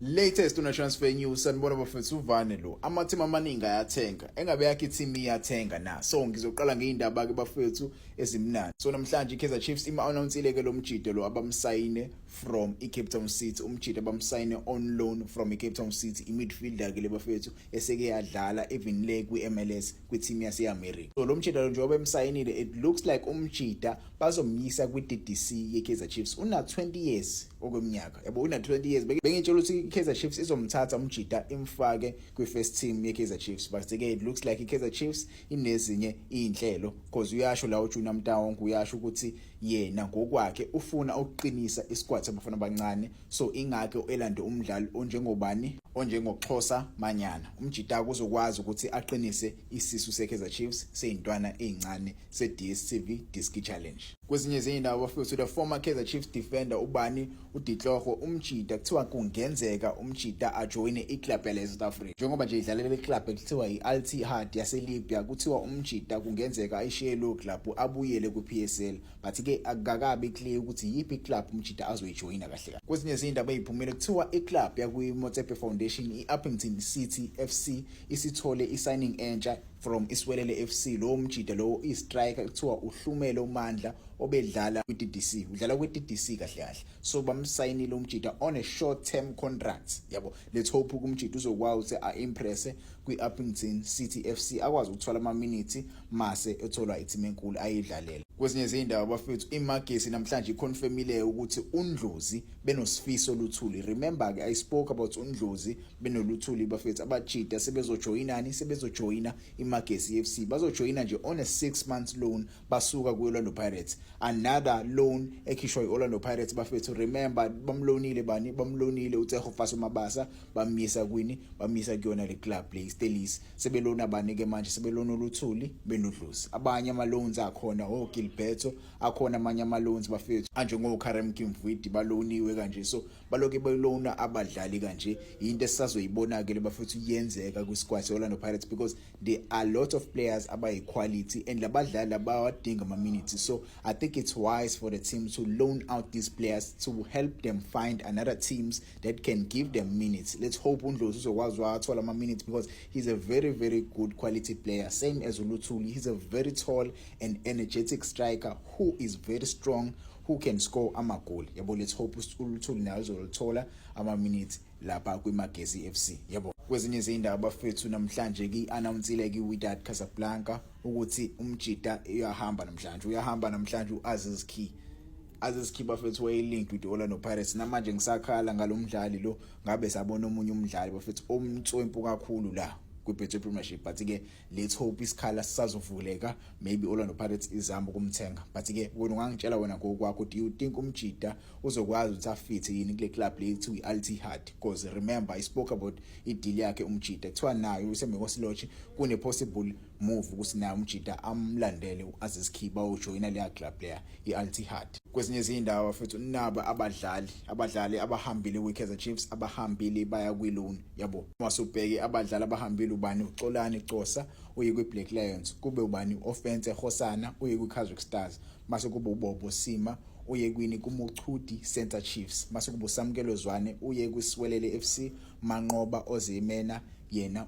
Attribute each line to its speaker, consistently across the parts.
Speaker 1: Latest una transfer news sanibona bafethu uvane lo amathima amaningi ayathenga engabe yakhe i-team iyathenga na so ngizoqala ngeindaba ke bafethu ezimnandi so namhlanje iKaizer Chiefs ima-announcile ke lo mjito lo abamsayine from iCape Town City umjito abamsayine on loan from iCape Town City i-midfielder ke le bafethu eseke yadlala even le kwi-MLS kwi-team yase-America so lo mjito lo njengoba emsayinile it looks like umjita bazomyisa kwi-DDC yeKaizer Chiefs una 20 years okweminyaka yabo una 20 years bengitshela ukuthi iKaizer Chiefs izomthatha umjita imfake kwi-first team yeKaizer Chiefs but ke it looks like iKaizer Chiefs inezinye inhlelo because uyasho la uJunior Mtawonke uyasho ukuthi yena ngokwakhe ufuna ukuqinisa isquad abafana abancane so ingakho elande umdlali onjengoXhosa Manyana umjita kuzokwazi ukuthi aqinise isisu seKaizer Chiefs seyintwana ezincane seDStv Diski Challenge. Kwezinye izindaba bafethu the former Kaizer Chiefs defender ubani uDitlhogo umjita kuthiwa kungenzeka umjita ajoine iclub yale South Africa njengoba nje idlalela iclub ekuthiwa iAl Ittihad yaseLibya kuthiwa umjita kungenzeka ayishiye lo club abuyele kuPSL but ke akakabi clear ukuthi yipi club umjita azoyijoina kahle kahle. Kwezinye izindaba eziphumile kuthiwa iclub yakwiMotsepe Foundation iUppington City FC isithole isigning entsha from Iswelele FC lo mjita lo istriker kuthiwa uHlumelo Mandla obedlala kwiDDC udlala kwiDDC kahle kahle so bamsayinile umjita on a short term contract yabo let's hope umjita uzokwazi ukuthi aimpress kwiUppington City FC akwazi ukuthola ama minutes mase etholwa iteam enkulu ayidlalela. Kwezinye izindaba bafethu iMagesi namhlanje iconfirmile ukuthi uNdlozi benosifiso Luthuli remember ke I spoke about uNdlozi benoluthuli bafethu abajita sebezojoina iMagesi FC bazojoina nje on a 6 months loan basuka kuOrlando Pirates another loan ekhishwa iOrlando Pirates bafethu remember bamlonile uTseho Faso Mabasa bamisa kuyona le club le Stelis sebelona bani ke manje sebelona uLuthuli benodlozi abanye ama loans akhona Gilberto akhona amanye ama loans bafethu anjengoKarem Kimvidi baloniwe kanje so baloke belona abadlali kanje into esisazoyibona ke le bafethu yenzeka kwisquad seOrlando Pirates because there are a lot of players abayi quality and labadlali abawadinga ama minutes so I think it's wise for the team to loan out these players to help them find another teams that can give them minutes. Let's hope uNdlozi uzokwazi wathola ama minutes because he's a very very good quality player same as uLuthuli. He's a very tall and energetic striker who is very strong who can score ama goal yabo let's hope uLuthuli naye uzolithola ama minutes lapha kwiMagesi FC yabo. Kwezinye izindaba bafethu namhlanje ki-announcile ki-Wydad Casablanca ukuthi umjita uyahamba namhlanje uAziz Ki bafethu wayelinked with Orlando Pirates namanje ngisakhala ngalomdlali lo ngabe sabona omunye umdlali bafethu omtswempu kakhulu la kwi-Betway Premiership but ke let's hope isikhala sisazovuleka maybe Orlando Pirates izama ukumthenga but ke wena ungangitshela wena ngokwakho do you think umjita uzokwazi ukuthi afithe yini kule club le kuthiwa iAl Ittihad because remember I spoke about ideal yakhe umjita kuthiwa nayo usemekosilochi kune possible move ukuthi nayo umjita amlandele uAziz Ki bayojoina le club player iAl Ittihad. Kwezinye izindaba bafethu naba abadlali abahambile kwiKaizer Chiefs abahambile baya kwiloan yabo masubheke abadlali abahambile ubani uXolani Xosa uye kwiBlack Lions kube ubani offense Khosana uye kwiKaizer Stars mase kube uBobo Sima uye kwini kuMuchudi Center Chiefs mase kube uSamkelo Zwane uye kwiSwelele FC Manqoba Ozimena yena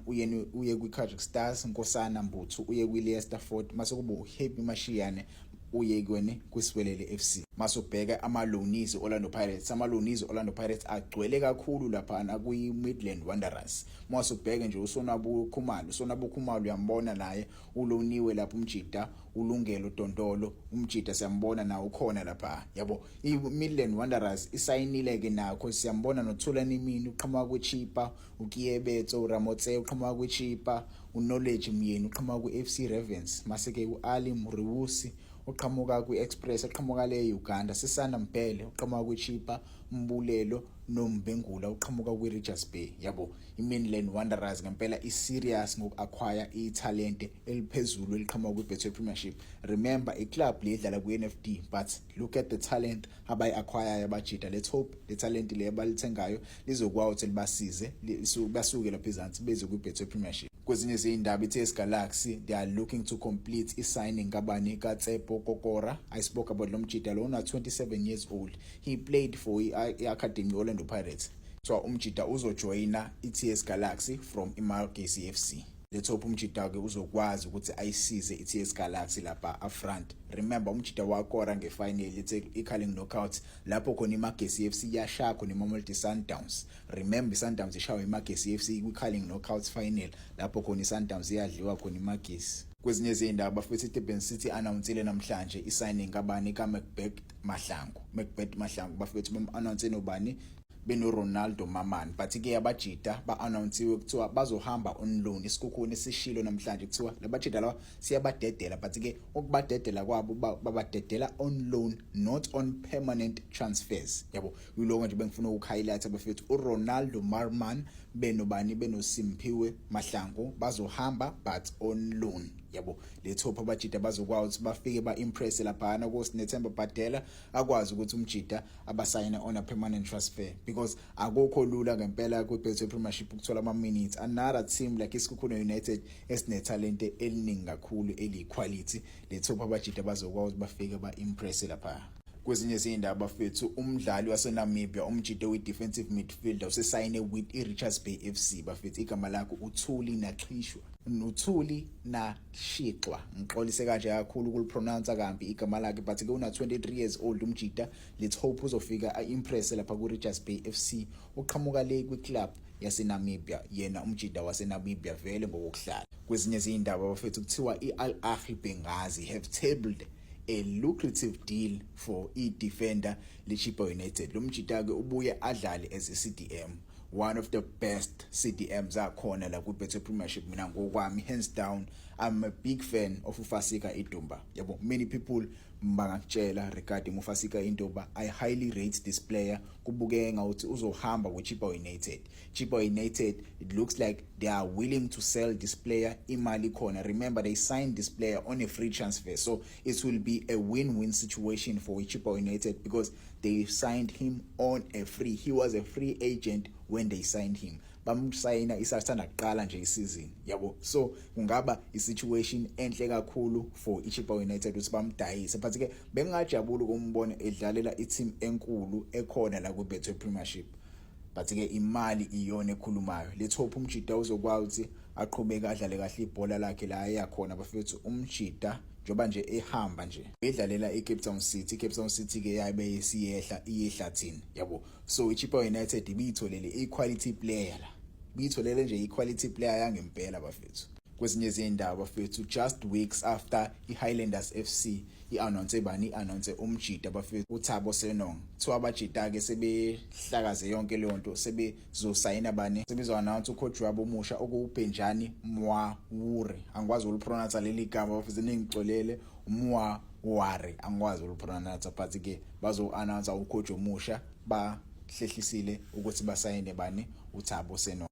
Speaker 1: uye kwiKaizer Stars Nkosana Mbuthu uye kwiLeicester Fort mase kube uHappy Mashiyane uye kwiSwelele FC masubheka amalonies Orlando Pirates agcwele kakhulu lapha na kwi-Midland Wanderers masubheke nje uSonabo Khumalo uyambona naye uloniwe lapha umjita ulungelo Dondolo umjita siyambona nawo ukhona lapha yabo i-Midland Wanderers isayinile ke nakho siyambona noThulani Mini uqhamuka kweChipa uKiyebetso Ramotse uqhamuka kweChipa uKnowledge Myeni uqhamuka kweFC Ravens maseke uAli Muriwusi uqhamuka kwiExpress uqhamuka le Uganda Sisanda Mpele uqhamuka kweChipa Mbulelo noMbengula uqhamuka kwiRichards Bay yabo iMidland Wanderers ngempela iserious ngokuacquire italent eliphezulu eliqhamuka kwiBetway Premiership remember iclub le idlala kuNFD but look at the talent abayi-acquire abajita let's hope the talent le abalithengayo lizokwazi ukuthi libasize basuke lapha ezantsi beze kwiBetway Premiership. Kwezinye izindaba iTS Galaxy they are looking to complete i-signing kabani kaTsepo Kokora. I spoke about lo mjita lo una 27 years old he played for i-academy Orlando Pirates so umjida uzojoyina iTS Galaxy from iMagesi FC. Le top umjida ke uzokwazi ukuthi ayisize iTS Galaxy lapha afront. Remember umjida wakora ngefinal iCalling Knockout lapho khona iMagesi FC yashaya khona iMamelodi Sundowns. Remember iSundowns ishawa iMagesi FC kwiCalling Knockout final lapho khona iSundowns iyadliwa khona iMagesi. Kwezinye izindaba futhi iDurban City announcele namhlanje isigning kabani kaMacbeth Mahlangu. Macbeth Mahlangu bafethu bam-announce nobani benoRonaldo Mamani, but ke abajida ba-announcewe kuthiwa bazohamba on loan. Isikhukhuni sishilo namhlanje kuthiwa labajida lawa siyabadedela, but ke ukubadedela kwabo babadedela on loan, not on permanent transfers. Yabo yiloko nje bengifuna ukuhighlight abafethu uRonaldo Mamani benobani benoSimphiwe Mahlangu bazohamba but on loan. Yabo le top abajida bazokwazi bafike ba-impress lapha na kuSnethemba Bhadela akwazi ukuthi umjida abasayina on a permanent transfer, because akukho lula ngempela kuBetway Premiership ukuthola ama-minutes. Another team like iSikhukhune United esinetalente eliningi kakhulu eliquality, le top abajida bazokwazi bafike ba-impress lapha. Kwezinye izindaba fethu umdlali waseNamibia umjida we-defensive midfielder usesayine with iRichards Bay FC bafethu igama lakho uThuli Naqhishwa. Uthuli Nashixwa ngixolise kanje kakhulu ukulipronounce kambi igama lakhe, but ke una 23 years old umjida. Let's hope uzofika a-impress lapha kuRichards Bay FC uqhamuka le kwiclub yaseNamibia, yena umjida waseNamibia vele ngokuhlala. Kwezinye izindaba bafethu kuthiwa iAl Ahly Benghazi have tabled a lucrative deal for defender leChippa United. Lo mjida ke ubuye adlale as a CDM, one of the best CDMs akhona la kuBetway Premiership. Mina ngokwami hands down I'm a big fan of uFasika Idumba. Yabo many people bangakutshela regarding uFasika Idumba. I highly rate this player. Kubukeka ngathi uzohamba weChippa United. Chippa United, it looks like they are willing to sell this player imali khona. Remember they signed this player on a free transfer, so it will be a win-win situation for Chippa United because they signed him on a free. He was a free agent when they signed him. Bamsayina isasana kuqala nje isizini. Yabo, so kungaba isituation enhle kakhulu for iChippa United ukuthi bamdayise, but ke bengajabula ukumbona edlalela iteam enkulu ekhona la kuBetway Premiership. But ke imali iyona ekhulumayo. Let's hope umjida uzokwazi aqhubeka adlale kahle ibhola lakhe la yakhona bafethu umjida njoba nje ehamba nje edlalela eCape Town City. Cape Town City ke yabe isiyehla iyehlathini. Yabo, so iChippa United ibitholele equality player la, bitholele nje equality player yangempela bafethu. Kwezinye izindaba bafethu just weeks after iHighlanders FC i-announce umjida bafethu uThabo Senong. Kuthiwa abajida ke sebehlakaze yonke leyo nto, sebezosayina bani, sebezo-announce ucoach wabo omusha okuBenjani Mwawure. Angikwazi ukulipronounce leli gama bafethu, ningixolele, Mwaware angikwazi ukulipronounce, but ke bazo-announce ucoach omusha bahlehlisile ukuthi basayine bani uThabo Senong.